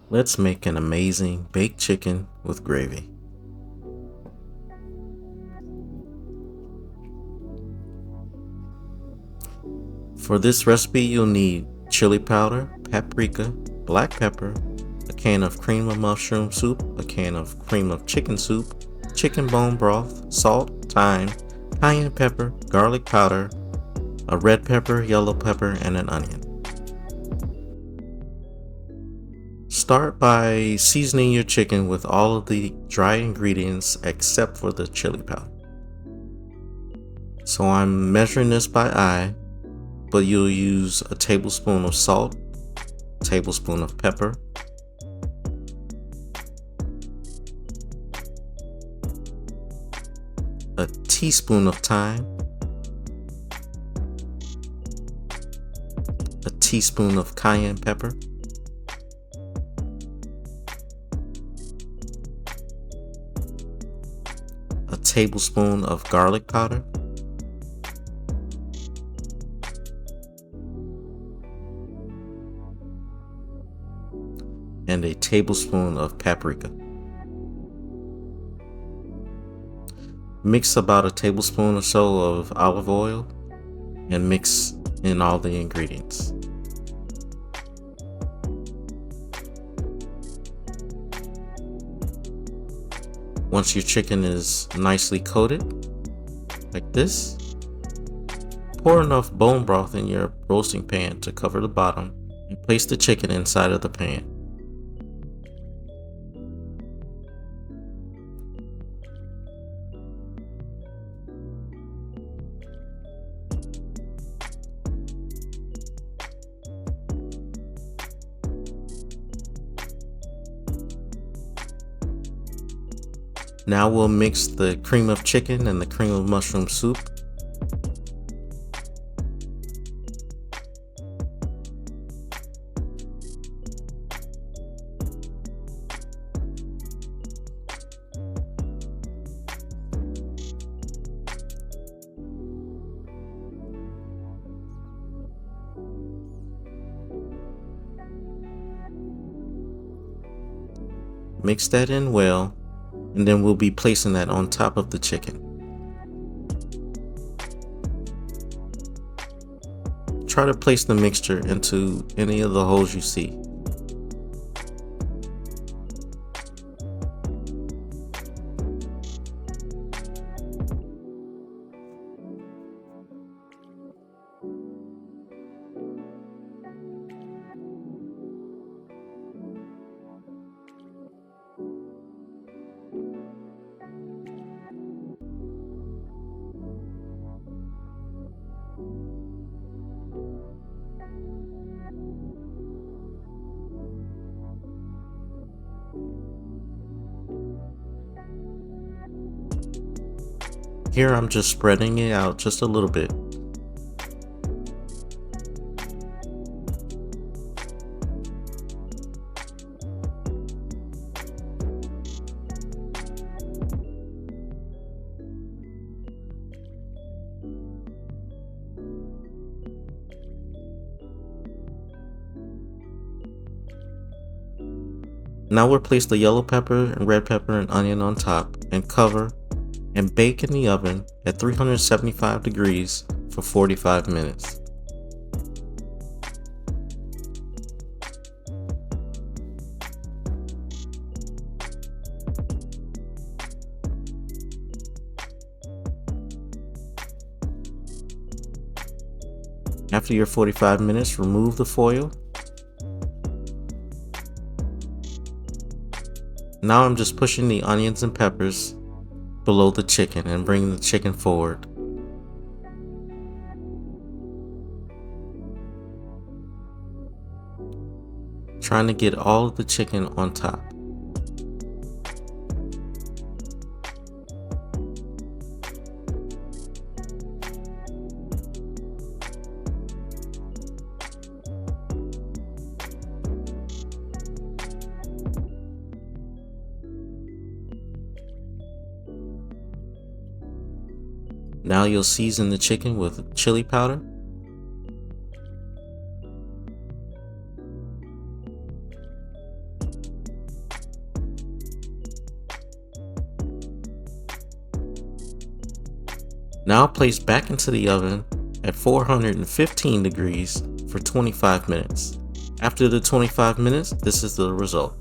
Let's make an amazing baked chicken with gravy. For this recipe, you'll need chili powder, paprika, black pepper, a can of cream of mushroom soup, a can of cream of chicken soup, chicken bone broth, salt, thyme, cayenne pepper, garlic powder, a red pepper, yellow pepper, and an onion. Start by seasoning your chicken with all of the dry ingredients except for the chili powder. So I'm measuring this by eye, but you'll use a tablespoon of salt, a tablespoon of pepper, a teaspoon of thyme, a teaspoon of cayenne pepper, a tablespoon of garlic powder, and a tablespoon of paprika. Mix about a tablespoon or so of olive oil and mix in all the ingredients. Once your chicken is nicely coated, like this, pour enough bone broth in your roasting pan to cover the bottom and place the chicken inside of the pan. Now we'll mix the cream of chicken and the cream of mushroom soup. Mix that in well, and then we'll be placing that on top of the chicken. Try to place the mixture into any of the holes you see. Here I'm just spreading it out just a little bit. Now we'll place the yellow pepper and red pepper and onion on top and cover and bake in the oven at 375 degrees for 45 minutes. After your 45 minutes, remove the foil. Now I'm just pushing the onions and peppers below the chicken and bringing the chicken forward. Trying to get all of the chicken on top. Now you'll season the chicken with chili powder, Now place back into the oven at 415 degrees for 25 minutes. After the 25 minutes, this is the result.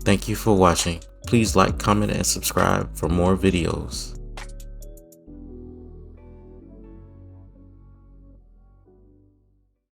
Thank you for watching. Please like, comment, and subscribe for more videos.